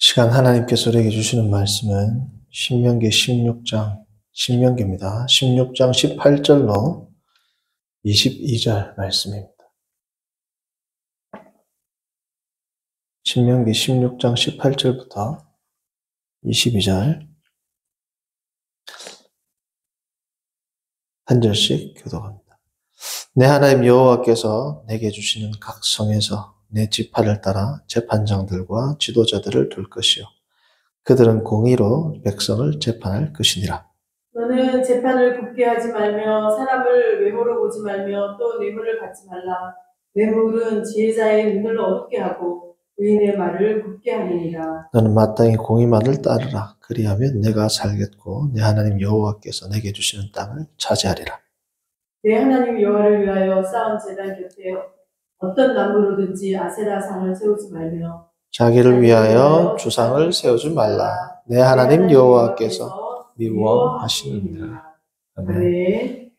시간 하나님께서 우리에게 주시는 말씀은 신명기 16장, 신명기입니다. 16장 18절로 22절 말씀입니다. 신명기 16장 18절부터 22절 한 절씩 교독합니다. 내 하나님 여호와께서 내게 주시는 각 성에서 내 지파를 따라 재판장들과 지도자들을 둘 것이요 그들은 공의로 백성을 재판할 것이니라. 너는 재판을 굽게 하지 말며 사람을 외모로 보지 말며 또 뇌물을 받지 말라. 뇌물은 지혜자의 눈을 어둡게 하고 의인의 말을 굽게 하느니라. 너는 마땅히 공의만을 따르라. 그리하면 내가 살겠고 내 하나님 여호와께서 내게 주시는 땅을 차지하리라. 내 하나님 여호와를 위하여 쌓은 제단 곁에 어떤 나무로든지 아세라 상을 세우지 말며 자기를 위하여 주상을 세우지 말라. 내 하나님 여호와께서 미워하시느니라. 아멘.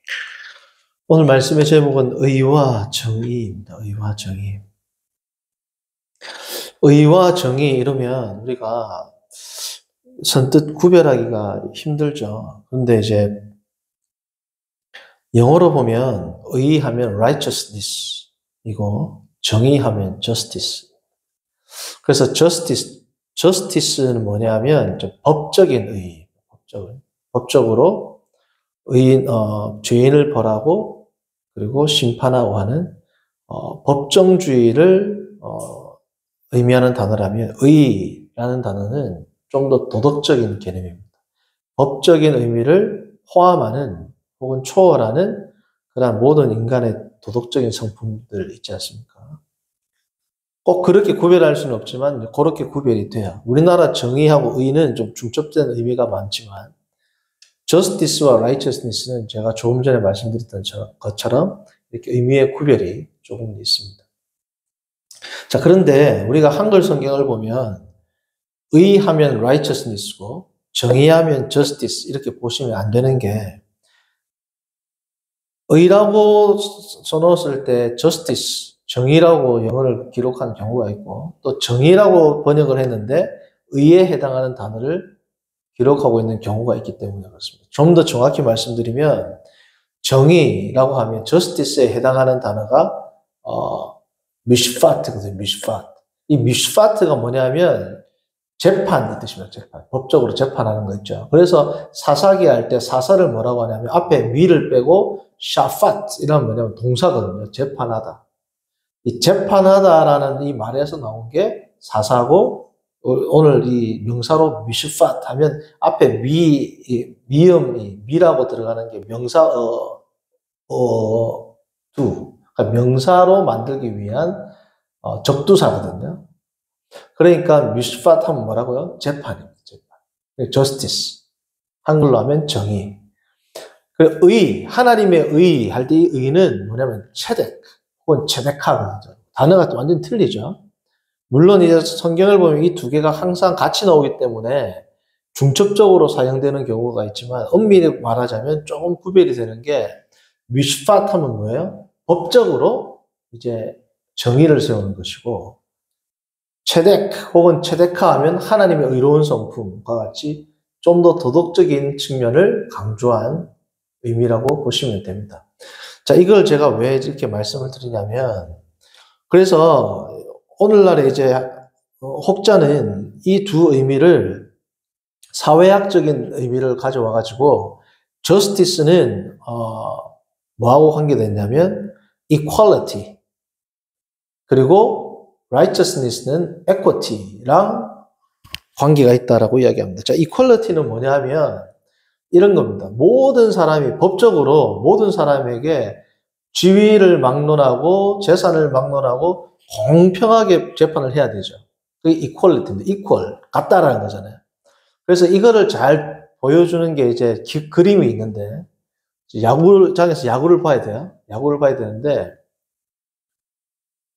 오늘 말씀의 제목은 의와 정의입니다. 의와 정의. 의와 정의 이러면 우리가 선뜻 구별하기가 힘들죠. 그런데 이제 영어로 보면 의하면 righteousness이고 정의하면 justice. 그래서 justice는 뭐냐면 법적인 의, 법적으로 죄인을 벌하고 그리고 심판하고 하는 법정주의를 의미하는 단어라면 의라는 단어는 좀 더 도덕적인 개념입니다. 법적인 의미를 포함하는 혹은 초월하는 그런 모든 인간의 도덕적인 성품들 있지 않습니까? 꼭 그렇게 구별할 수는 없지만 그렇게 구별이 돼요. 우리나라 정의하고 의는 좀 중첩된 의미가 많지만 justice와 righteousness는 제가 조금 전에 말씀드렸던 것처럼 이렇게 의미의 구별이 조금 있습니다. 자, 그런데 우리가 한글 성경을 보면 의하면 righteousness고 정의하면 justice 이렇게 보시면 안 되는 게 의라고 써놓았을 때 justice, 정의라고 영어를 기록한 경우가 있고 또 정의라고 번역을 했는데 의에 해당하는 단어를 기록하고 있는 경우가 있기 때문에 그렇습니다. 좀 더 정확히 말씀드리면 정의라고 하면 justice에 해당하는 단어가 미슈파트거든요. 미슈파트. 이 미슈파트가 뭐냐면 재판 이 뜻입니다. 재판. 법적으로 재판하는 거 있죠. 그래서 사사기 할 때 사사를 뭐라고 하냐면 앞에 미를 빼고 샤파트 이라면 뭐냐면 동사거든요. 재판하다. 이 재판하다라는 이 말에서 나온 게 사사고 오늘 이 명사로 미슈파트 하면 앞에 미음이 미라고 들어가는 게 명사 그러니까 명사로 만들기 위한 적두사거든요. 그러니까 미슈파트 하면 뭐라고요? 재판입니다. 재판. justice. 한글로 하면 정의. 의, 하나님의 의 할 때 이 의는 뭐냐면 체덱 혹은 체데카거든요. 단어가 완전 틀리죠. 물론 이제 성경을 보면 이 두 개가 항상 같이 나오기 때문에 중첩적으로 사용되는 경우가 있지만 엄밀히 말하자면 조금 구별이 되는 게 미슈파트 하면 뭐예요? 법적으로 이제 정의를 세우는 것이고 체덱 혹은 체데카 하면 하나님의 의로운 성품과 같이 좀 더 도덕적인 측면을 강조한 의미라고 보시면 됩니다. 자, 이걸 제가 왜 이렇게 말씀을 드리냐면 그래서 오늘날에 이제 혹자는 이 두 의미를 사회학적인 의미를 가져와 가지고 justice는 뭐하고 관계됐냐면 equality 그리고 righteousness는 equity랑 관계가 있다라고 이야기합니다. 자, equality는 뭐냐면 이런 겁니다. 모든 사람이 법적으로 모든 사람에게 지위를 막론하고 재산을 막론하고 공평하게 재판을 해야 되죠. 그게 equality입니다. equal, 같다라는 거잖아요. 그래서 이거를 잘 보여주는 게 이제 그림이 있는데 야구장에서 야구를 봐야 돼요. 야구를 봐야 되는데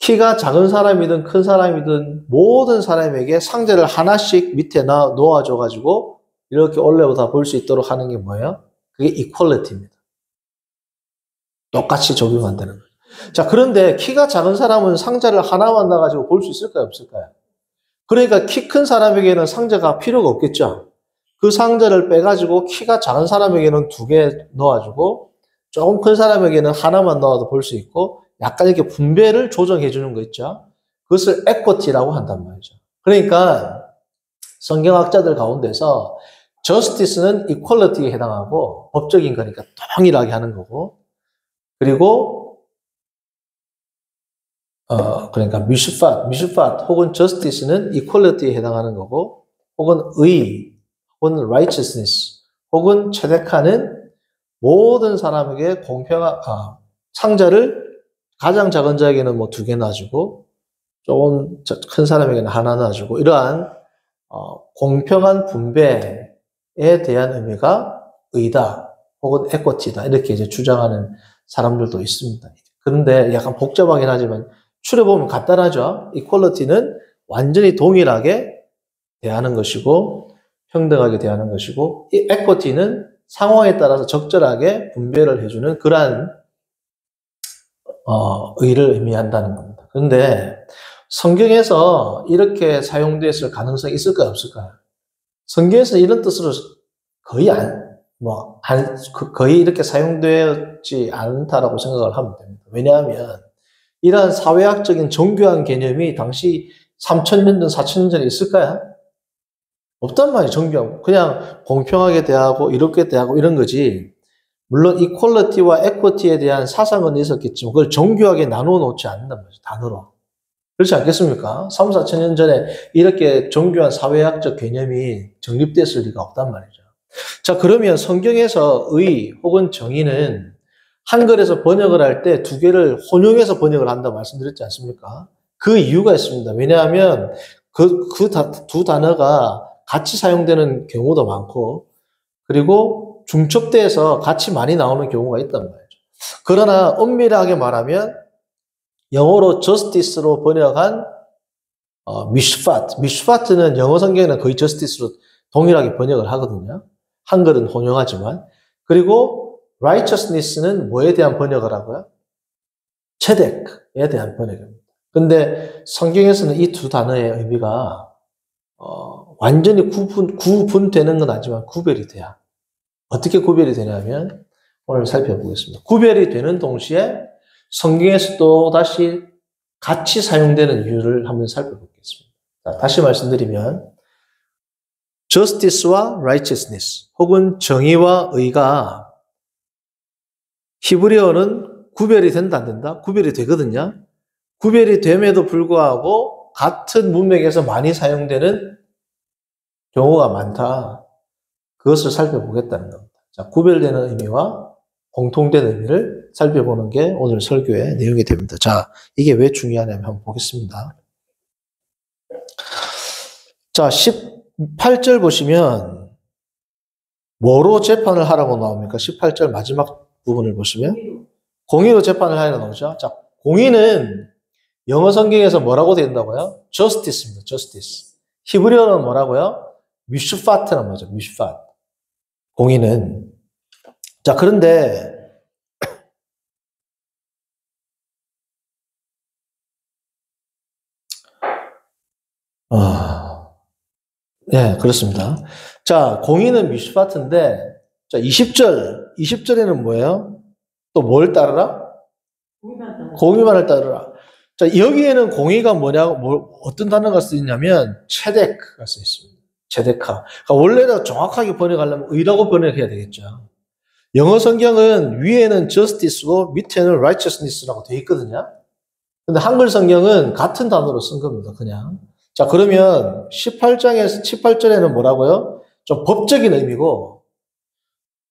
키가 작은 사람이든 큰 사람이든 모든 사람에게 상자를 하나씩 밑에 놓아줘가지고 이렇게 올려다 볼 수 있도록 하는 게 뭐예요? 그게 equality입니다. 똑같이 적용한다는 거예요. 자, 그런데 키가 작은 사람은 상자를 하나만 놔가지고 볼 수 있을까요? 없을까요? 그러니까 키 큰 사람에게는 상자가 필요가 없겠죠. 그 상자를 빼가지고 키가 작은 사람에게는 2개 넣어주고 조금 큰 사람에게는 하나만 넣어도 볼 수 있고 약간 이렇게 분배를 조정해 주는 거 있죠. 그것을 equity라고 한단 말이죠. 그러니까 성경학자들 가운데서 justice는 equality에 해당하고 법적인 거니까 동일하게 하는 거고 그리고 그러니까 미슈팟 혹은 justice는 equality에 해당하는 거고 혹은 의 혹은 righteousness 혹은 체데카는 모든 사람에게 공평한 상자를 가장 작은 자에게는 뭐 2개 놔주고 조금 큰 사람에게는 하나 놔주고 이러한 공평한 분배에 대한 의미가 의다 혹은 equity다 이렇게 이제 주장하는 사람들도 있습니다. 그런데 약간 복잡하긴 하지만 추려보면 간단하죠. equality는 완전히 동일하게 대하는 것이고 평등하게 대하는 것이고 이 equity는 상황에 따라서 적절하게 분배를 해주는 그러한 의를 의미한다는 겁니다. 그런데 성경에서 이렇게 사용됐을 가능성이 있을까요, 없을까요? 성경에서 이런 뜻으로 거의 거의 이렇게 사용되지 않다라고 생각을 하면 됩니다. 왜냐하면 이러한 사회학적인 정교한 개념이 당시 3,000년 전, 4,000년 전에 있을까요? 없단 말이에요, 정교하고. 그냥 공평하게 대하고, 이롭게 대하고, 이런 거지. 물론, 이퀄리티와 에쿼티에 대한 사상은 있었겠지만, 그걸 정교하게 나누어 놓지 않는단 말이죠, 단어로. 그렇지 않겠습니까? 3, 4,000년 전에 이렇게 정교한 사회학적 개념이 정립됐을 리가 없단 말이죠. 자, 그러면 성경에서 의 혹은 정의는 한글에서 번역을 할 때 2개를 혼용해서 번역을 한다고 말씀드렸지 않습니까? 그 이유가 있습니다. 왜냐하면 두 단어가 같이 사용되는 경우도 많고, 그리고 중첩돼서 같이 많이 나오는 경우가 있단 말이죠. 그러나 엄밀하게 말하면 영어로 justice로 번역한 미슈파트는 영어 성경에는 거의 justice로 동일하게 번역을 하거든요. 한글은 혼용하지만. 그리고 righteousness는 뭐에 대한 번역을 하고요? 체덱에 대한 번역입니다. 근데 성경에서는 이 2 단어의 의미가 완전히 구분되는 건 아니지만 구별이 돼야. 어떻게 구별이 되냐면 오늘 살펴보겠습니다. 구별이 되는 동시에 성경에서 또 다시 같이 사용되는 이유를 한번 살펴보겠습니다. 자, 다시 말씀드리면 justice와 righteousness 혹은 정의와 의가 히브리어는 구별이 된다 안 된다? 구별이 되거든요. 구별이 됨에도 불구하고 같은 문맥에서 많이 사용되는 경우가 많다. 그것을 살펴보겠다는 겁니다. 자, 구별되는 의미와 공통된 의미를 살펴보는 게 오늘 설교의 내용이 됩니다. 자, 이게 왜 중요하냐면 한번 보겠습니다. 자, 18절 보시면 뭐로 재판을 하라고 나옵니까? 18절 마지막 부분을 보시면 공의로 재판을 하라고 나오죠. 자, 공의는 영어 성경에서 뭐라고 된다고요? justice입니다. justice. 히브리어는 뭐라고요? 미슈파트란 말이죠. 미슈파트. 공의는. 자, 그런데 네, 그렇습니다. 자, 공의는 미슈파트인데 자, 20절에는 뭐예요? 또 뭘 따르라? 공의만을 따르라. 자, 여기에는 공의가 뭐냐고, 어떤 단어가 쓰이냐면, 체데크가 쓰여 있습니다. 체데카. 그러니까 원래는 정확하게 번역하려면 의라고 번역해야 되겠죠. 영어 성경은 위에는 justice고 밑에는 righteousness라고 되어 있거든요. 근데 한글 성경은 같은 단어로 쓴 겁니다, 그냥. 자, 그러면 18절에는 뭐라고요? 좀 법적인 의미고,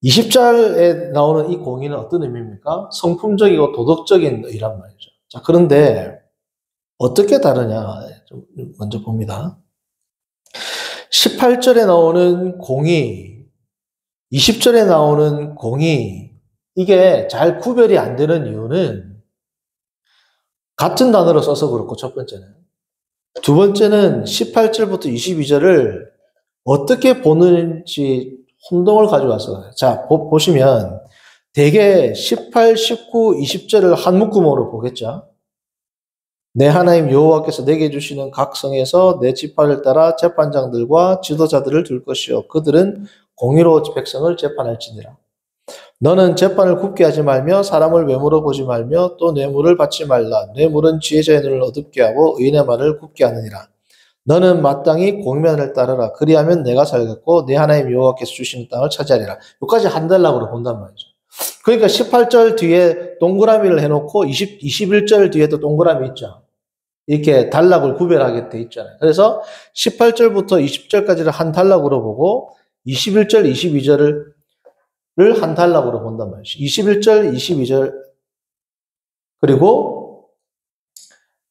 20절에 나오는 이 공의는 어떤 의미입니까? 성품적이고 도덕적인 의란 말이죠. 자, 그런데 어떻게 다르냐? 좀 먼저 봅니다. 18절에 나오는 공의, 20절에 나오는 공의, 이게 잘 구별이 안 되는 이유는 같은 단어로 써서 그렇고, 첫 번째는. 두 번째는 18절부터 22절을 어떻게 보는지 혼동을 가져와서 그래요. 자, 보시면 대개 18, 19, 20절을 한 묶음으로 보겠죠. 내 하나님 여호와께서 내게 주시는 각 성에서 내 지파를 따라 재판장들과 지도자들을 둘 것이요 그들은 공의로 백성을 재판할지니라. 너는 재판을 굽게 하지 말며 사람을 외모로 보지 말며 또 뇌물을 받지 말라. 뇌물은 지혜자의 눈을 어둡게 하고 의인의 말을 굽게 하느니라. 너는 마땅히 공면을 따르라. 그리하면 내가 살겠고 내 하나님 여호와께서 주시는 땅을 차지하리라. 여기까지 한 달락으로 본단 말이죠. 그러니까 18절 뒤에 동그라미를 해놓고 21절 뒤에도 동그라미 있죠. 이렇게 단락을 구별하게 돼 있잖아요. 그래서 18절부터 20절까지를 한 단락으로 보고 21절, 22절을 한 단락으로 본단 말이죠. 21절, 22절 그리고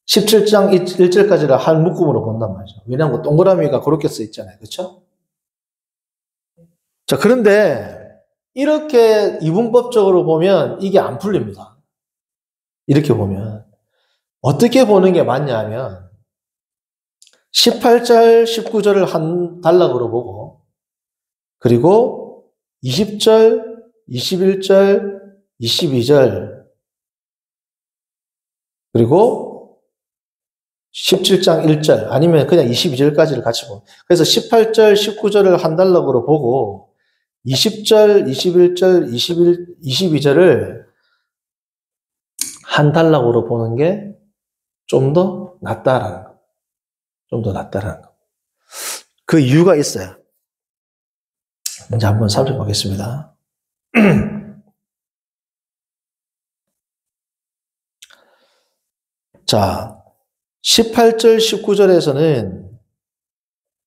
17장 1절까지를 한 묶음으로 본단 말이죠. 왜냐하면 동그라미가 그렇게 써 있잖아요. 그렇죠? 자, 그런데 이렇게 이분법적으로 보면 이게 안 풀립니다. 이렇게 보면 어떻게 보는 게 맞냐면 18절, 19절을 한 단락으로 보고 그리고 20절, 21절, 22절 그리고 17장 1절 아니면 그냥 22절까지를 같이 보고 그래서 18절, 19절을 한 단락으로 보고 20절, 21절, 22절을 한 단락으로 보는 게 좀 더 낫다라는 거. 좀 더 낫다라는 거. 그 이유가 있어요. 이제 한번 살펴보겠습니다. 자, 18절, 19절에서는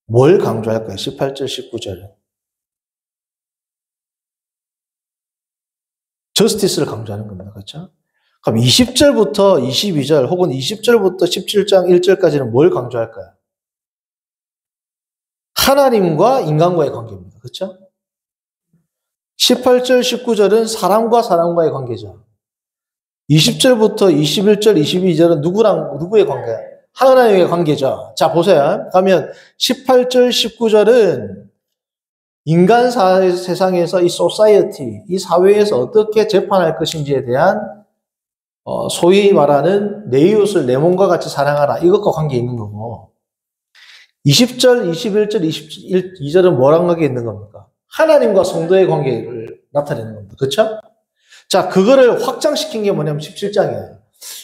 뭘 강조할까요? 18절, 19절은. 저스티스를 강조하는 겁니다. 그렇죠? 그럼 20절부터 22절 혹은 20절부터 17장 1절까지는 뭘 강조할까요? 하나님과 인간과의 관계입니다. 그렇죠? 18절, 19절은 사람과 사람과의 관계죠. 20절부터 21절, 22절은 누구의 관계? 하나님의 관계죠. 자, 보세요. 그러면 18절, 19절은 인간 세상에서 이 소사이어티, 이 사회에서 어떻게 재판할 것인지에 대한 소위 말하는 내 이웃을 내 몸과 같이 사랑하라. 이것과 관계 있는 거고 20절, 21절, 22절은 뭐랑 관계 있는 겁니까? 하나님과 성도의 관계를 나타내는 겁니다. 그렇죠? 자, 그거를 확장시킨 게 뭐냐면 17장이에요.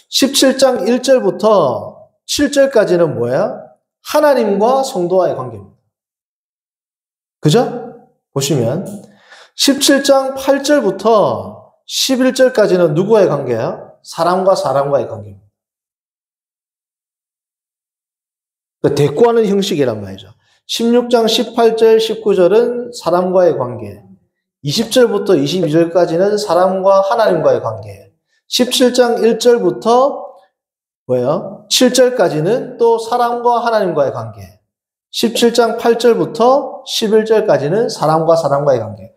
17장 1절부터 7절까지는 뭐야? 하나님과 성도와의 관계입니다. 그죠? 보시면 17장 8절부터 11절까지는 누구와의 관계예요? 사람과 사람과의 관계입니다. 그러니까 대꾸하는 형식이란 말이죠. 16장 18절, 19절은 사람과의 관계. 20절부터 22절까지는 사람과 하나님과의 관계. 17장 1절부터 뭐예요? 7절까지는 또 사람과 하나님과의 관계. 17장 8절부터 11절까지는 사람과 사람과의 관계.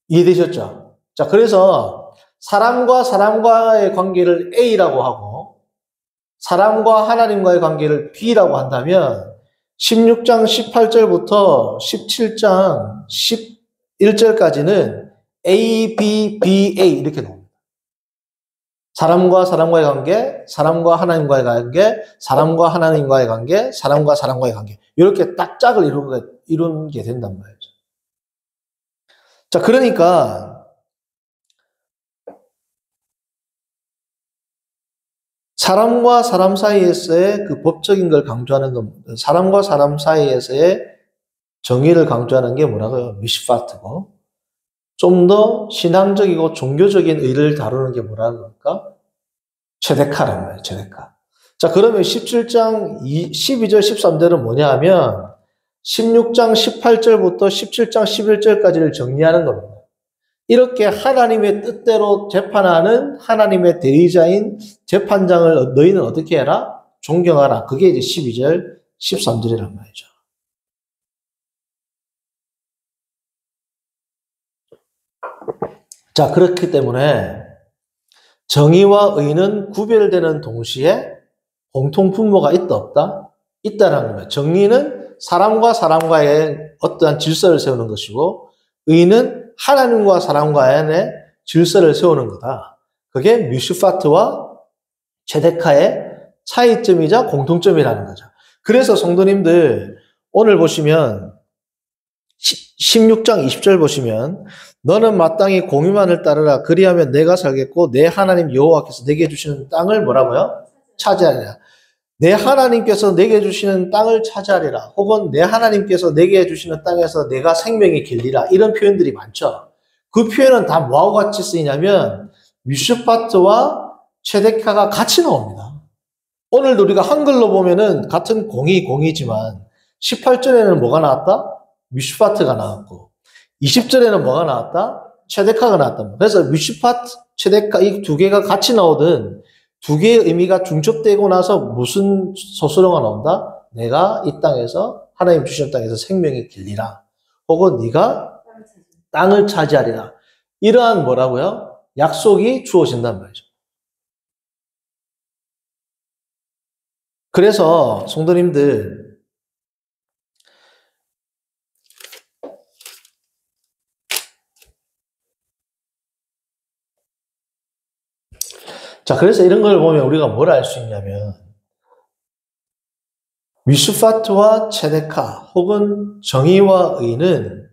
이해되셨죠? 자, 그래서 사람과 사람과의 관계를 A라고 하고 사람과 하나님과의 관계를 B라고 한다면 16장 18절부터 17장 11절까지는 A, B, B, A 이렇게 나옵니다. 사람과 사람과의 관계, 사람과 하나님과의 관계, 사람과 하나님과의 관계, 사람과 사람과의 관계 이렇게 딱 짝을 이루는 게 된단 말이죠. 자, 그러니까 사람과 사람 사이에서의 그 법적인 걸 강조하는 겁니다. 사람과 사람 사이에서의 정의를 강조하는 게 뭐라고요? 미시파트고 좀 더 신앙적이고 종교적인 의를 다루는 게 뭐라는 걸까? 체데카란 말이에요. 체데카. 자, 그러면 17장 12절 13절은 뭐냐 하면 16장 18절부터 17장 11절까지를 정리하는 겁니다. 이렇게 하나님의 뜻대로 재판하는 하나님의 대리자인 재판장을 너희는 어떻게 해라? 존경하라. 그게 이제 12절, 13절이란 말이죠. 자, 그렇기 때문에 정의와 의는 구별되는 동시에 공통분모가 있다, 없다? 있다라는 거예요. 정의는 사람과 사람과의 어떠한 질서를 세우는 것이고 의는 하나님과 사람과의 질서를 세우는 거다. 그게 뮤슈파트와 체데카의 차이점이자 공통점이라는 거죠. 그래서 성도님들 오늘 보시면 16장 20절 보시면 너는 마땅히 공의만을 따르라. 그리하면 내가 살겠고 내 하나님 여호와께서 내게 주시는 땅을 뭐라고요? 차지하리라. 내 하나님께서 내게 주시는 땅을 차지하리라. 혹은 내 하나님께서 내게 주시는 땅에서 내가 생명이 길리라. 이런 표현들이 많죠. 그 표현은 다 뭐하고 같이 쓰이냐면 미슈파트와 체데카가 같이 나옵니다. 오늘도 우리가 한글로 보면은 같은 공이지만 18절에는 뭐가 나왔다? 미슈파트가 나왔고 20절에는 뭐가 나왔다? 체데카가 나왔다. 그래서 미슈파트, 체데카 이 두 개가 같이 나오든 두 개의 의미가 중첩되고 나서 무슨 서술어가 나온다? 내가 이 땅에서 하나님 주시는 땅에서 생명이 길리라. 혹은 네가 땅을 차지하리라. 이러한 뭐라고요? 약속이 주어진단 말이죠. 그래서 성도님들 자, 그래서 이런 걸 보면 우리가 뭘 알 수 있냐면 미슈파트와 체데카 혹은 정의와 의는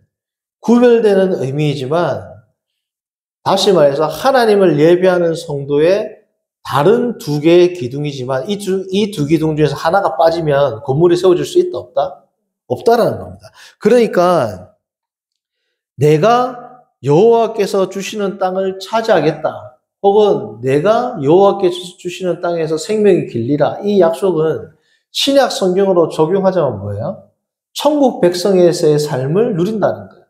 구별되는 의미이지만 다시 말해서 하나님을 예배하는 성도의 다른 두 개의 기둥이지만 이 두 기둥 중에서 하나가 빠지면 건물이 세워질 수 있다 없다? 없다라는 겁니다. 그러니까 내가 여호와께서 주시는 땅을 차지하겠다. 혹은 내가 여호와께서 주시는 땅에서 생명이 길리라. 이 약속은 신약 성경으로 적용하자면 뭐예요? 천국 백성에서의 삶을 누린다는 거예요.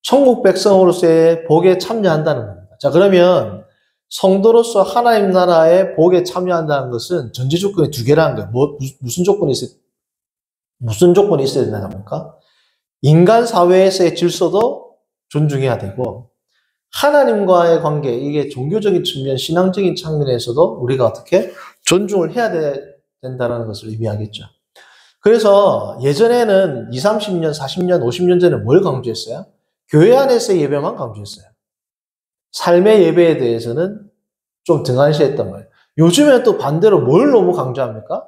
천국 백성으로서의 복에 참여한다는 겁니다. 자, 그러면 성도로서 하나님 나라의 복에 참여한다는 것은 전제 조건이 두 개라는 거예요. 무슨 조건이 있어야 된다는 겁니까? 인간 사회에서의 질서도 존중해야 되고 하나님과의 관계, 이게 종교적인 측면, 신앙적인 측면에서도 우리가 어떻게 존중을 해야 된다는 것을 의미하겠죠. 그래서 예전에는 20, 30년, 40년, 50년 전에 뭘 강조했어요? 교회 안에서의 예배만 강조했어요. 삶의 예배에 대해서는 좀 등한시했단 말이에요. 요즘에 또 반대로 뭘 너무 강조합니까?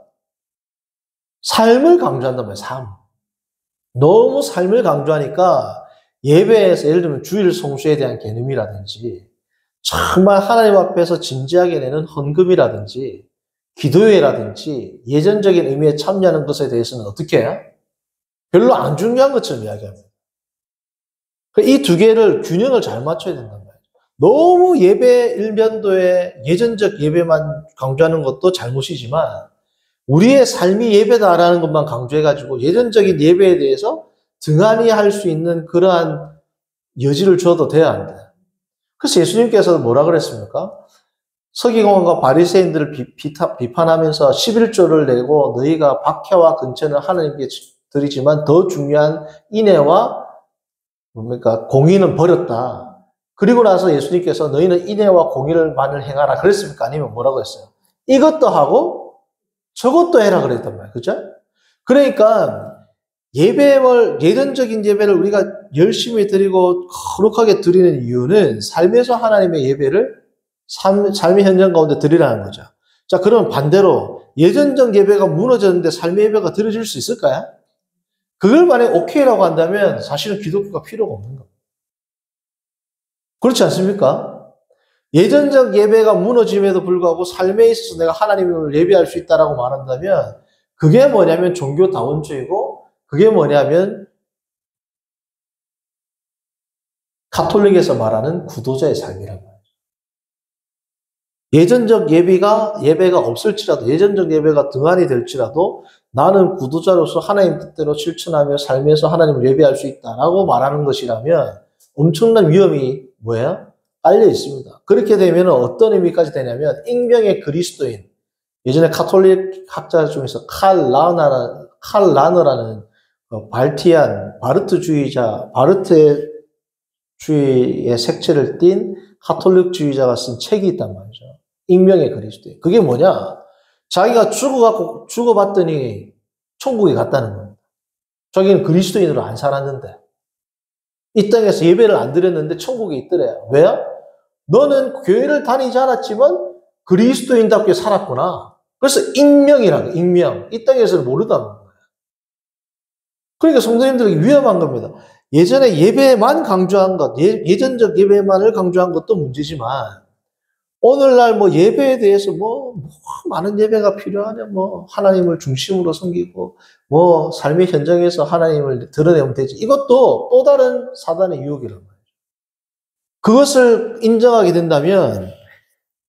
삶을 강조한단 말이에요. 삶. 너무 삶을 강조하니까 예배에서 예를 들면 주일 성수에 대한 개념이라든지 정말 하나님 앞에서 진지하게 내는 헌금이라든지 기도회라든지 예전적인 의미에 참여하는 것에 대해서는 어떻게 해요? 별로 안 중요한 것처럼 이야기합니다. 이 두 개를 균형을 잘 맞춰야 된단 말이에요. 너무 예배 일면도에 예전적 예배만 강조하는 것도 잘못이지만 우리의 삶이 예배다라는 것만 강조해가지고 예전적인 예배에 대해서 등한히 할 수 있는 그러한 여지를 줘도 돼야 한다. 그래서 예수님께서 뭐라 그랬습니까? 서기관과 바리새인들을 비판하면서 11조를 내고 너희가 박해와 근처는 하나님께 드리지만 더 중요한 인애와 뭡니까? 공의는 버렸다. 그리고 나서 예수님께서 너희는 인애와 공의를만을 행하라 그랬습니까? 아니면 뭐라고 했어요? 이것도 하고 저것도 해라 그랬단 말이에요. 그죠? 그러니까 예전적인 예배를 우리가 열심히 드리고 거룩하게 드리는 이유는 삶에서 하나님의 예배를 삶의 현장 가운데 드리라는 거죠. 자, 그러면 반대로 예전적 예배가 무너졌는데 삶의 예배가 드려질 수 있을까요? 그걸 만약에 오케이라고 한다면 사실은 기독교가 필요가 없는 겁니다. 그렇지 않습니까? 예전적 예배가 무너짐에도 불구하고 삶에 있어서 내가 하나님을 예배할 수 있다라고 말한다면 그게 뭐냐면 종교다원주의고 그게 뭐냐면 가톨릭에서 말하는 구도자의 삶이란 말이에요. 예전적 예배가 없을지라도 예전적 예배가 등한이 될지라도 나는 구도자로서 하나님 뜻대로 실천하며 삶에서 하나님을 예배할 수 있다라고 말하는 것이라면 엄청난 위험이 뭐예요? 깔려 있습니다. 그렇게 되면 어떤 의미까지 되냐면 익명의 그리스도인 예전에 가톨릭 학자 중에서 칼 라너라는 발티안 바르트주의의 색채를 띤 가톨릭주의자가 쓴 책이 있단 말이죠. 익명의 그리스도인. 그게 뭐냐? 자기가 죽어봤더니 천국에 갔다는 겁니다. 자기는 그리스도인으로 안 살았는데 이 땅에서 예배를 안 드렸는데 천국에 있더래요. 왜요? 너는 교회를 다니지 않았지만 그리스도인답게 살았구나. 그래서 익명이라고, 익명. 이 땅에서는 모르다는 거예요. 그러니까 성도님들에게 위험한 겁니다. 예전에 예배만 강조한 것, 예전적 예배만을 강조한 것도 문제지만, 오늘날 뭐 예배에 대해서 뭐 많은 예배가 필요하냐, 뭐 하나님을 중심으로 섬기고, 뭐 삶의 현장에서 하나님을 드러내면 되지. 이것도 또 다른 사단의 유혹이란 말이에요. 그것을 인정하게 된다면,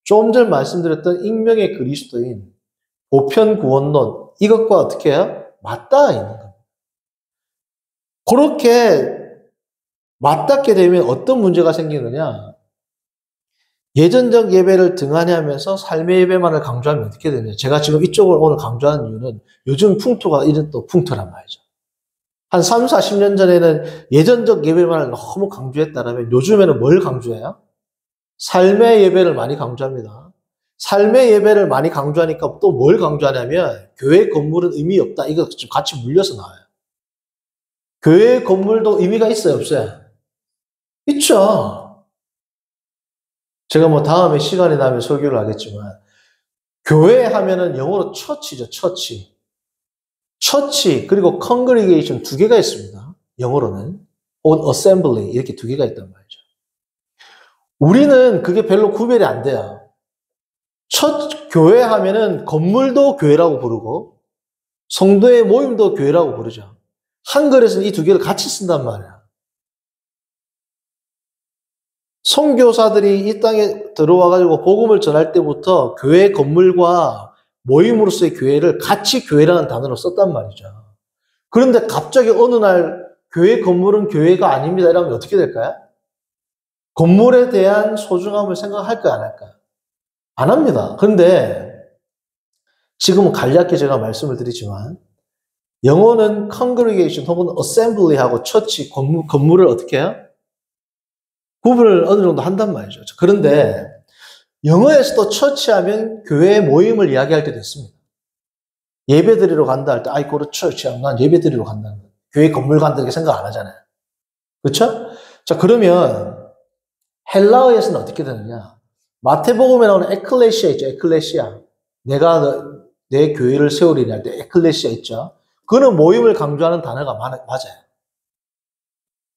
좀 전 말씀드렸던 익명의 그리스도인, 보편 구원론, 이것과 어떻게 해요? 맞닿아 있는 겁니다. 그렇게 맞닿게 되면 어떤 문제가 생기느냐? 예전적 예배를 등한히하면서 삶의 예배만을 강조하면 어떻게 되냐? 제가 지금 이쪽을 오늘 강조하는 이유는 요즘 풍토가 이런 또 풍토란 말이죠. 한 3, 40년 전에는 예전적 예배만을 너무 강조했다면 요즘에는 뭘 강조해요? 삶의 예배를 많이 강조합니다. 삶의 예배를 많이 강조하니까 또 뭘 강조하냐면 교회 건물은 의미 없다. 이거 좀 같이 물려서 나와요. 교회 건물도 의미가 있어요, 없어요? 있죠. 제가 뭐 다음에 시간이 나면 설교를 하겠지만 교회 하면은 영어로 처치죠, 처치. 처치 그리고 congregation 두 개가 있습니다. 영어로는 혹은 assembly 이렇게 두 개가 있단 말이죠. 우리는 그게 별로 구별이 안 돼요. 교회 하면은 건물도 교회라고 부르고 성도의 모임도 교회라고 부르죠. 한글에서는 이 두 개를 같이 쓴단 말이야. 선교사들이 이 땅에 들어와가지고 복음을 전할 때부터 교회 건물과 모임으로서의 교회를 같이 교회라는 단어로 썼단 말이죠. 그런데 갑자기 어느 날 교회 건물은 교회가 아닙니다. 이러면 어떻게 될까요? 건물에 대한 소중함을 생각할까요? 안 할까요? 안 합니다. 그런데 지금은 간략히 제가 말씀을 드리지만 영어는 congregation 혹은 assembly하고 처치, 건물을 어떻게 해요? 구분을 어느 정도 한단 말이죠. 그런데 영어에서도 처치하면 교회 모임을 이야기할 때도 있습니다. 예배 드리러 간다 할 때 I go to church 하면 난 예배 드리러 간다는 거예요. 교회 건물 간다 이렇게 생각 안 하잖아요. 그렇죠? 자, 그러면 헬라어에서는 어떻게 되느냐? 마태복음에 나오는 에클레시아 있죠. 에클레시아. 내가 내 교회를 세우리니 할 때 에클레시아 있죠. 그거는 모임을 강조하는 단어가 맞아요.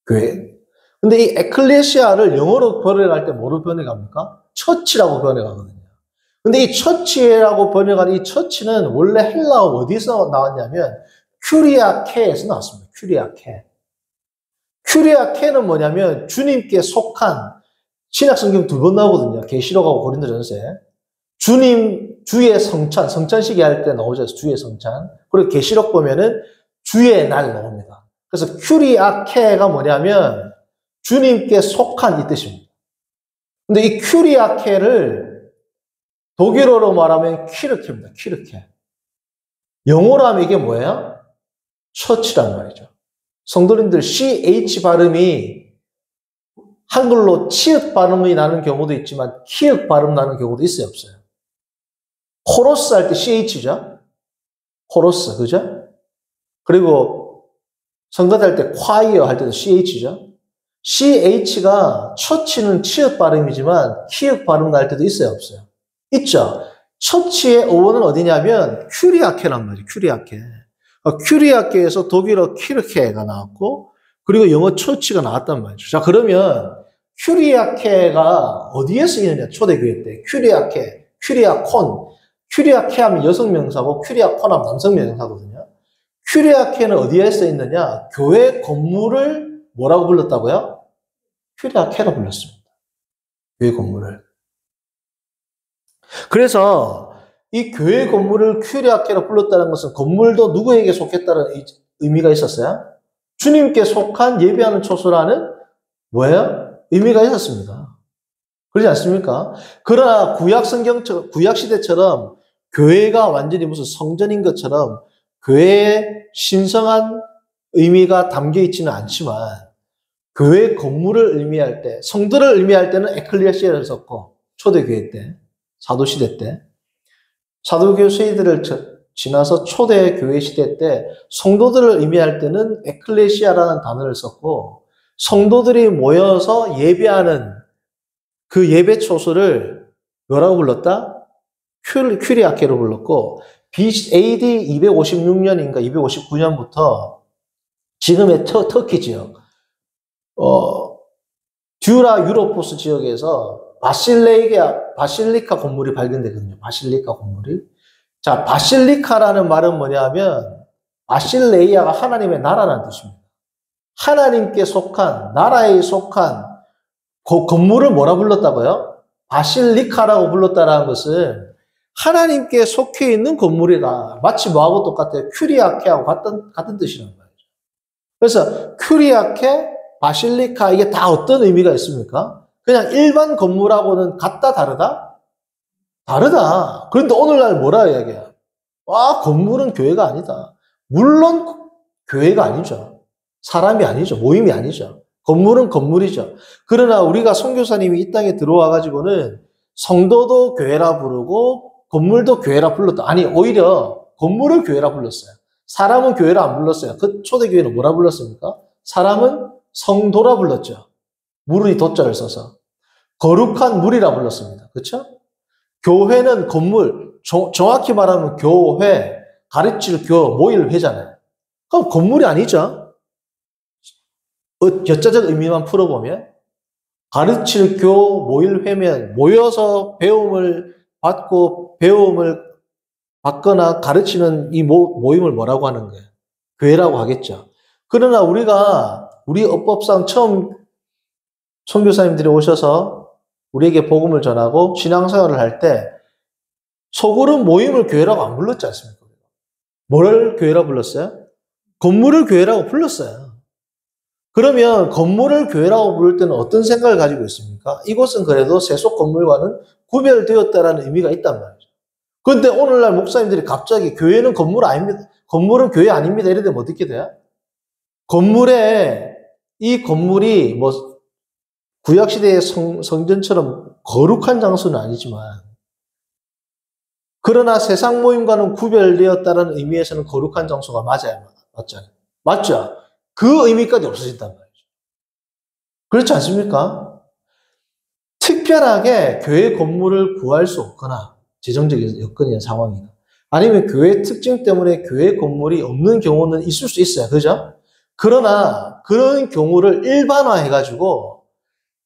교회. 근데 이 에클레시아를 영어로 번역할 때 뭐로 번역합니까? 처치라고 번역하거든요. 근데 이 처치라고 번역한 이 처치는 원래 헬라어 어디서 나왔냐면 큐리아케에서 나왔습니다. 큐리아케. 큐리아케는 뭐냐면 주님께 속한 신약성경 2번 나오거든요. 계시록하고 고린도전서에. 주의 성찬, 성찬식이 할 때 나오죠. 주의 성찬. 그리고 계시록 보면은 주의 날 나옵니다. 그래서 큐리아케가 뭐냐면 주님께 속한 이 뜻입니다. 근데 이 큐리아케를 독일어로 말하면 퀴르케입니다. 퀴르케. 영어로 하면 이게 뭐예요? 처치란 말이죠. 성도님들 CH 발음이 한글로 치읓 발음이 나는 경우도 있지만 키읔 발음 나는 경우도 있어요, 없어요? 코러스 할 때 CH죠? 코러스, 그죠? 그리고 성가대 할 때 콰이어 할 때도 CH죠? CH가 처치는 치읓 발음이지만 키읔 발음 날 때도 있어요, 없어요? 있죠? 처치의 어원은 어디냐면 큐리아케란 말이에요, 큐리아케. 큐리아케에서 독일어 키르케가 나왔고 그리고 영어 처치가 나왔단 말이죠. 자, 그러면 큐리아케가 어디에 쓰이느냐? 초대교회 때. 큐리아케, 큐리아콘. 큐리아케 하면 여성 명사고 큐리아콘 하면 남성 명사거든요. 큐리아케는 어디에 쓰이느냐? 교회 건물을 뭐라고 불렀다고요? 큐리아케로 불렀습니다. 교회 건물을. 그래서 이 교회 건물을 큐리아케로 불렀다는 것은 건물도 누구에게 속했다는 의미가 있었어요? 주님께 속한 예배하는 초소라는 뭐예요? 의미가 있었습니다. 그렇지 않습니까? 그러나 구약 시대처럼 교회가 완전히 무슨 성전인 것처럼 교회의 신성한 의미가 담겨 있지는 않지만 교회 건물을 의미할 때, 성도를 의미할 때는 에클레시아를 썼고 초대교회 때, 사도시대 때, 사도교회 세대를 지나서 초대교회 시대 때 성도들을 의미할 때는 에클레시아라는 단어를 썼고 성도들이 모여서 예배하는 그 예배 초소를 뭐라고 불렀다? 큐리아케로 불렀고, AD 256년인가 259년부터 지금의 터키 지역, 듀라 유로포스 지역에서 바실리카 건물이 발견되거든요. 바실리카 건물이. 자, 바실리카라는 말은 뭐냐면, 바실레이아가 하나님의 나라라는 뜻입니다. 하나님께 속한, 나라에 속한 그 건물을 뭐라 불렀다고요? 바실리카라고 불렀다는 것은 하나님께 속해 있는 건물이다. 마치 뭐하고 똑같아요? 큐리아케하고 같은 뜻이란 말이죠. 그래서 큐리아케, 바실리카 이게 다 어떤 의미가 있습니까? 그냥 일반 건물하고는 같다, 다르다? 다르다. 그런데 오늘날 뭐라 이야기해요? 건물은 교회가 아니다. 물론 교회가 아니죠. 사람이 아니죠. 모임이 아니죠. 건물은 건물이죠. 그러나 우리가 선교사님이 이 땅에 들어와 가지고는 성도도 교회라 부르고 건물도 교회라 불렀다. 아니, 오히려 건물을 교회라 불렀어요. 사람은 교회라 안 불렀어요. 그 초대교회는 뭐라 불렀습니까? 사람은 성도라 불렀죠. 물이 도자를 써서. 거룩한 물이라 불렀습니다. 그렇죠? 교회는 건물, 정확히 말하면 교회, 가르칠 모일 회잖아요. 그럼 건물이 아니죠. 여자적 의미만 풀어보면 가르칠 모일 회면 모여서 배움을 받고 배움을 받거나 가르치는 이 모임을 뭐라고 하는 거예요? 교회라고 하겠죠. 그러나 우리 업법상 처음 선교사님들이 오셔서 우리에게 복음을 전하고 신앙생활을 할 때 속으로 모임을 교회라고 안 불렀지 않습니까? 뭐를 교회라고 불렀어요? 건물을 교회라고 불렀어요. 그러면 건물을 교회라고 부를 때는 어떤 생각을 가지고 있습니까? 이곳은 그래도 세속 건물과는 구별되었다라는 의미가 있단 말이죠. 그런데 오늘날 목사님들이 갑자기 교회는 건물 아닙니다. 건물은 교회 아닙니다. 이래 되면 어떻게 돼요? 이 건물이 뭐 구약시대의 성전처럼 거룩한 장소는 아니지만 그러나 세상 모임과는 구별되었다는 의미에서는 거룩한 장소가 맞아요. 맞잖아요. 맞죠? 그 의미까지 없어진단 말이죠. 그렇지 않습니까? 특별하게 교회 건물을 구할 수 없거나 재정적인 여건이나 상황이나 아니면 교회 특징 때문에 교회 건물이 없는 경우는 있을 수 있어요. 그죠? 그러나 그런 경우를 일반화해가지고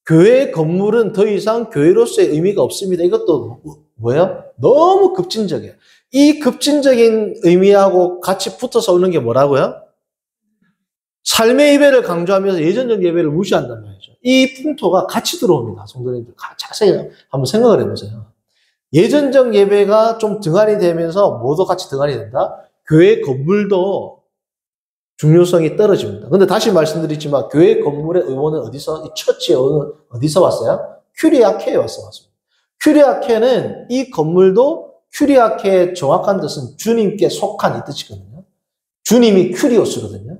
교회 건물은 더 이상 교회로서의 의미가 없습니다. 이것도 뭐예요? 너무 급진적이에요. 이 급진적인 의미하고 같이 붙어서 오는 게 뭐라고요? 삶의 예배를 강조하면서 예전적 예배를 무시한단 말이죠. 이 풍토가 같이 들어옵니다. 성도님들 자세히 한번 생각을 해보세요. 예전적 예배가 좀 등한이 되면서 뭐도 같이 등한이 된다? 교회 건물도 중요성이 떨어집니다. 근데 다시 말씀드리지만 교회 건물의 의원은 어디서? 이 처치의 의원은 어디서 왔어요? 큐리아케에서 왔습니다. 큐리아케는 이 건물도 큐리아케의 정확한 뜻은 주님께 속한 이 뜻이거든요. 주님이 큐리오스거든요.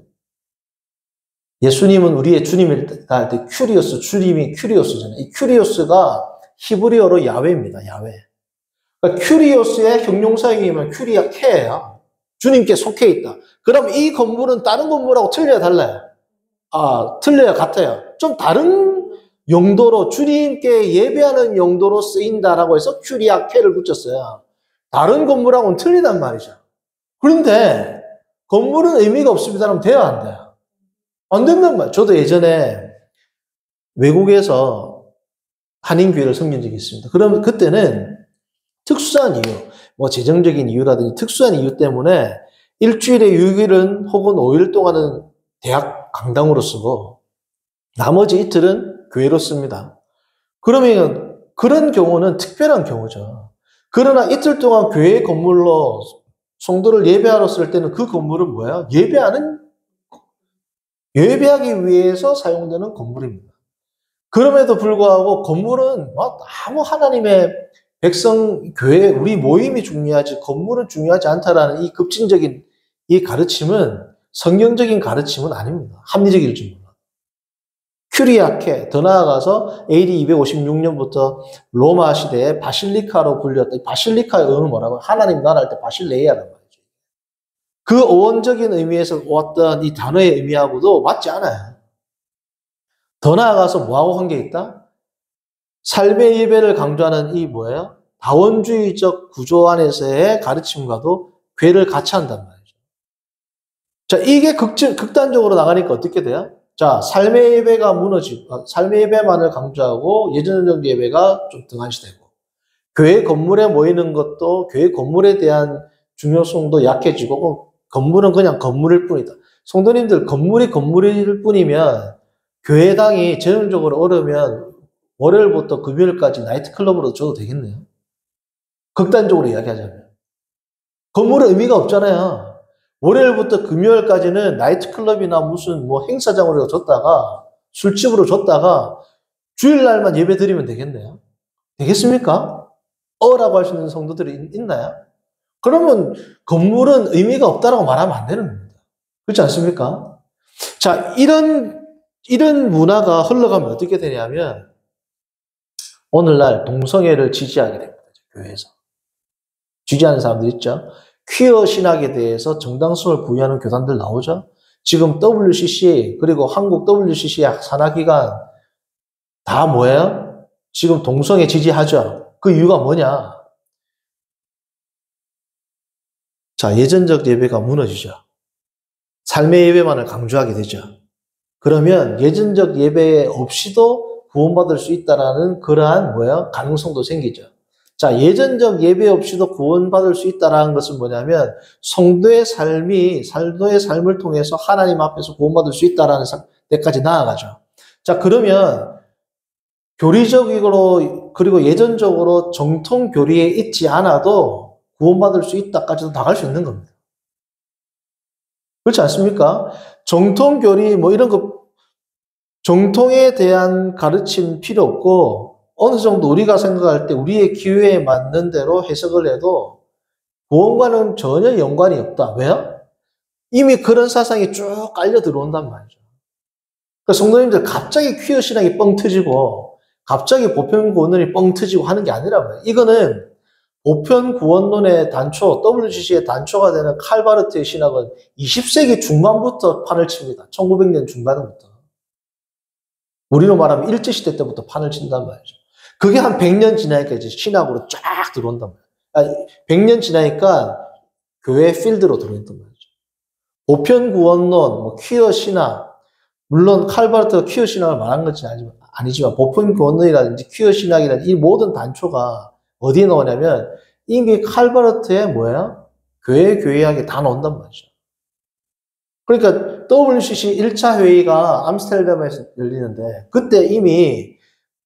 예수님은 우리의 주님을 할 때 큐리오스, 주님이 큐리오스잖아요. 이 큐리오스가 히브리어로 야훼입니다. 야훼. 그러니까 큐리오스의 형용사형이면 큐리아케예요. 주님께 속해 있다. 그럼 이 건물은 다른 건물하고 틀려야 달라요. 틀려야 같아요. 좀 다른 용도로 주님께 예배하는 용도로 쓰인다라고 해서 큐리아케를 붙였어요. 다른 건물하고는 틀리단 말이죠. 그런데 건물은 의미가 없습니다. 그럼 돼야 안 돼요? 안 된단 말이에요. 저도 예전에 외국에서 한인교회를 섬긴 적이 있습니다. 그러면 그때는 특수한 이유, 뭐 재정적인 이유라든지 특수한 이유 때문에 일주일에 6일은 혹은 5일 동안은 대학 강당으로 쓰고 나머지 이틀은 교회로 씁니다. 그러면 그런 경우는 특별한 경우죠. 그러나 이틀 동안 교회 건물로 성도를 예배하러 쓸 때는 그 건물은 뭐예요? 예배하기 위해서 사용되는 건물입니다. 그럼에도 불구하고 건물은 아무 하나님의 백성, 교회, 우리 모임이 중요하지 건물은 중요하지 않다라는 이 급진적인 이 가르침은 성경적인 가르침은 아닙니다. 합리적일지 몰라. 큐리아케, 더 나아가서 AD 256년부터 로마 시대에 바실리카로 불렸다. 바실리카의 의미는 뭐라고? 하나님 나라 할 때 바실레이아란 말이죠. 그 어원적인 의미에서 왔던 이 단어의 의미하고도 맞지 않아요. 더 나아가서 뭐하고 관계 있다? 삶의 예배를 강조하는 이 뭐예요? 다원주의적 구조 안에서의 가르침과도 괴를 같이 한단 말이죠. 자, 이게 극단적으로 나가니까 어떻게 돼요? 자, 삶의 예배가 무너지고, 삶의 예배만을 강조하고 예전적 예배가 좀 등한시되고, 교회 건물에 모이는 것도 교회 건물에 대한 중요성도 약해지고, 건물은 그냥 건물일 뿐이다. 성도님들, 건물이 건물일 뿐이면, 교회당이 재정적으로 어려우면, 월요일부터 금요일까지 나이트클럽으로 줘도 되겠네요. 극단적으로 이야기하자면. 건물은 의미가 없잖아요. 월요일부터 금요일까지는 나이트클럽이나 무슨 뭐 행사장으로 줬다가 술집으로 줬다가 주일날만 예배 드리면 되겠네요. 되겠습니까? 라고 할 수 있는 성도들이 있나요? 그러면 건물은 의미가 없다라고 말하면 안 되는 겁니다. 그렇지 않습니까? 자, 이런 문화가 흘러가면 어떻게 되냐면 오늘날 동성애를 지지하게 됩니다. 교회에서. 지지하는 사람들 있죠? 퀴어 신학에 대해서 정당성을 부여하는 교단들 나오죠? 지금 WCC, 그리고 한국 WCC 산하기관 다 뭐예요? 지금 동성애 지지하죠? 그 이유가 뭐냐? 자, 예전적 예배가 무너지죠. 삶의 예배만을 강조하게 되죠. 그러면 예전적 예배 없이도 구원받을 수 있다라는 그러한 뭐예요? 가능성도 생기죠. 자, 예전적 예배 없이도 구원받을 수 있다라는 것은 뭐냐면 성도의 삶을 통해서 하나님 앞에서 구원받을 수 있다라는 데까지 나아가죠. 자, 그러면 교리적으로 그리고 예전적으로 정통 교리에 있지 않아도 구원받을 수 있다까지도 나갈 수 있는 겁니다. 그렇지 않습니까? 정통 교리 뭐 이런 거 정통에 대한 가르침 필요 없고 어느 정도 우리가 생각할 때 우리의 기회에 맞는 대로 해석을 해도 구원과는 전혀 연관이 없다. 왜요? 이미 그런 사상이 쭉 깔려 들어온단 말이죠. 그러니까 성도님들 갑자기 퀴어 신학이 뻥 트지고 갑자기 보편 구원론이 뻥 트지고 하는 게 아니란 말이에요. 이거는 보편 구원론의 단초, WCC의 단초가 되는 칼바르트의 신학은 20세기 중반부터 판을 칩니다. 1900년 중반부터. 우리로 말하면 일제시대 때부터 판을 친단 말이죠. 그게 한 100년 지나니까 이제 신학으로 쫙 들어온단 말이에요. 100년 지나니까 교회 필드로 들어온단 말이죠. 보편 구원론, 뭐 퀴어 신학, 물론 칼바르트가 퀴어 신학을 말한 것은 아니지만 보편 구원론이라든지 퀴어 신학이라든지 이 모든 단초가 어디에 나오냐면 이미 칼바르트의 뭐예요? 교회학에 다 나온단 말이죠. 그러니까 WCC 1차 회의가 암스테르담에서 열리는데 그때 이미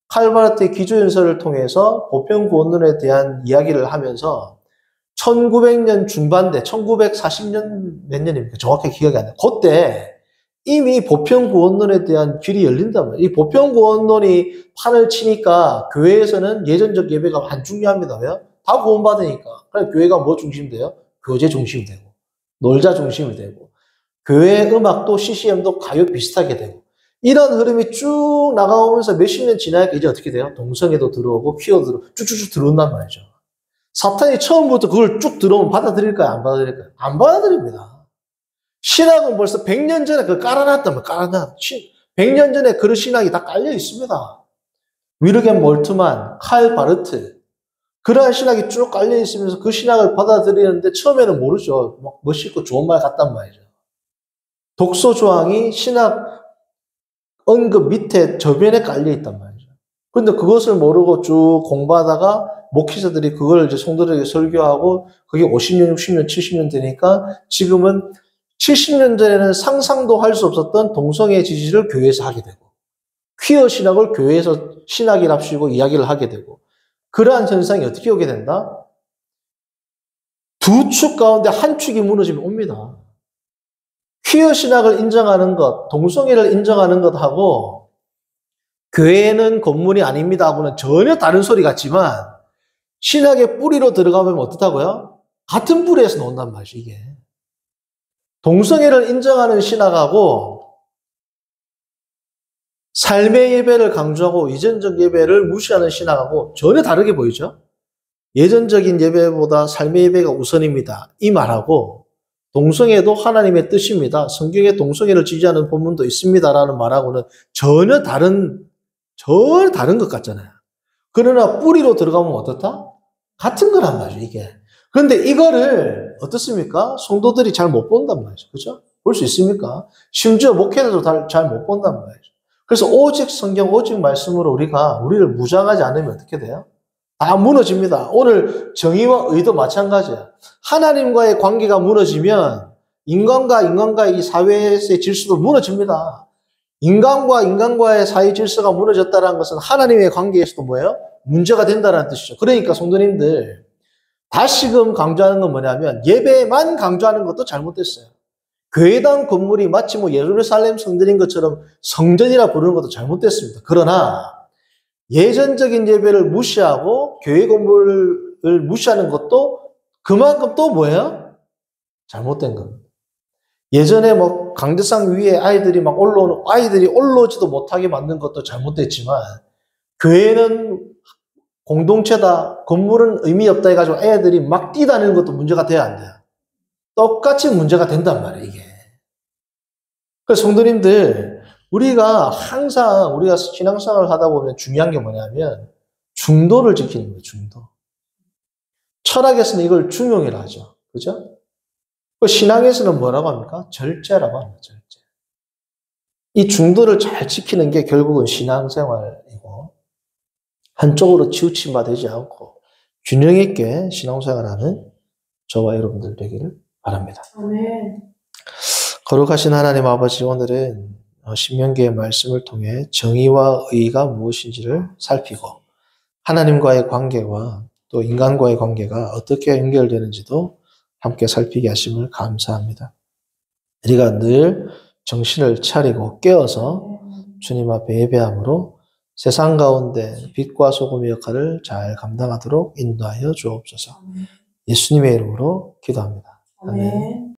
칼바르트의 기조연설을 통해서 보편구원론에 대한 이야기를 하면서 1900년 중반대, 1940년 몇 년입니까? 정확하게 기억이 안 나요. 그때 이미 보편구원론에 대한 길이 열린단 말이에요. 이 보편구원론이 판을 치니까 교회에서는 예전적 예배가 안 중요합니다. 왜요? 다 구원받으니까. 그러니까 교회가 뭐 중심이 돼요? 교제 중심이 되고, 놀자 중심이 되고, 교회 음악도 CCM도 가요 비슷하게 되고, 이런 흐름이 쭉 나가오면서 몇십 년 지나니까 이제 어떻게 돼요? 동성애도 들어오고, 퀴어도 들어오고, 쭉쭉쭉 들어온단 말이죠. 사탄이 처음부터 그걸 쭉 들어오면 받아들일까요? 안 받아들일까요? 안 받아들입니다. 신학은 벌써 100년 전에 그걸 깔아놨다면 깔아놨. 100년 전에 그런 신학이 다 깔려 있습니다. 위르겐 몰트만, 칼 바르트. 그러한 신학이 쭉 깔려 있으면서 그 신학을 받아들이는데 처음에는 모르죠. 막 멋있고 좋은 말 같단 말이죠. 독서 조항이 신학 언급 밑에 저변에 깔려 있단 말이죠. 근데 그것을 모르고 쭉 공부하다가 목회자들이 그걸 이제 성도들에게 설교하고 그게 50년, 60년, 70년 되니까 지금은 70년 전에는 상상도 할 수 없었던 동성애 지지를 교회에서 하게 되고 퀴어 신학을 교회에서 신학이랍시고 이야기를 하게 되고 그러한 현상이 어떻게 오게 된다? 두 축 가운데 한 축이 무너지면 옵니다. 퀴어 신학을 인정하는 것, 동성애를 인정하는 것하고 교회는 건물이 아닙니다 하고는 전혀 다른 소리 같지만 신학의 뿌리로 들어가면 어떻다고요? 같은 뿌리에서 나온단 말이죠, 이게. 동성애를 인정하는 신학하고 삶의 예배를 강조하고 이전적 예배를 무시하는 신학하고 전혀 다르게 보이죠? 예전적인 예배보다 삶의 예배가 우선입니다. 이 말하고 동성애도 하나님의 뜻입니다. 성경에 동성애를 지지하는 본문도 있습니다라는 말하고는 전혀 다른 것 같잖아요. 그러나 뿌리로 들어가면 어떻다? 같은 거란 말이죠, 이게. 그런데 이거를 어떻습니까? 성도들이 잘 못 본단 말이죠. 그죠? 볼 수 있습니까? 심지어 목회자도 잘 못 본단 말이죠. 그래서 오직 성경, 오직 말씀으로 우리를 무장하지 않으면 어떻게 돼요? 다 무너집니다. 오늘 정의와 의도 마찬가지야. 하나님과의 관계가 무너지면 인간과의 이 사회의 질서도 무너집니다. 인간과 인간과의 사회 질서가 무너졌다는 것은 하나님의 관계에서도 뭐예요? 문제가 된다는 뜻이죠. 그러니까 성도님들, 다시금 강조하는 건 뭐냐면 예배만 강조하는 것도 잘못됐어요. 교회당 건물이 마치 뭐 예루살렘 성전인 것처럼 성전이라 부르는 것도 잘못됐습니다. 그러나 예전적인 예배를 무시하고 교회 건물을 무시하는 것도 그만큼 또 뭐예요? 잘못된 겁니다. 예전에 뭐 강대상 위에 아이들이 올라오지도 못하게 만든 것도 잘못됐지만 교회는 공동체다, 건물은 의미 없다 해가지고 애들이 막 뛰다니는 것도 문제가 돼야 안 돼요. 똑같이 문제가 된단 말이에요, 이게. 그래서 성도님들, 우리가 신앙생활을 하다 보면 중요한 게 뭐냐면 중도를 지키는 거예요, 중도. 철학에서는 이걸 중용이라 하죠. 그죠? 신앙에서는 뭐라고 합니까? 절제라고 합니다, 절제. 이 중도를 잘 지키는 게 결국은 신앙생활이고, 한쪽으로 치우친 바 되지 않고 균형 있게 신앙생활하는 저와 여러분들 되기를 바랍니다. 아멘. 거룩하신 하나님 아버지, 오늘은 신명기의 말씀을 통해 정의와 의의가 무엇인지를 살피고 하나님과의 관계와 또 인간과의 관계가 어떻게 연결되는지도 함께 살피게 하심을 감사합니다. 우리가 늘 정신을 차리고 깨어서 주님 앞에 예배함으로 세상 가운데 빛과 소금의 역할을 잘 감당하도록 인도하여 주옵소서. 예수님의 이름으로 기도합니다. 아멘.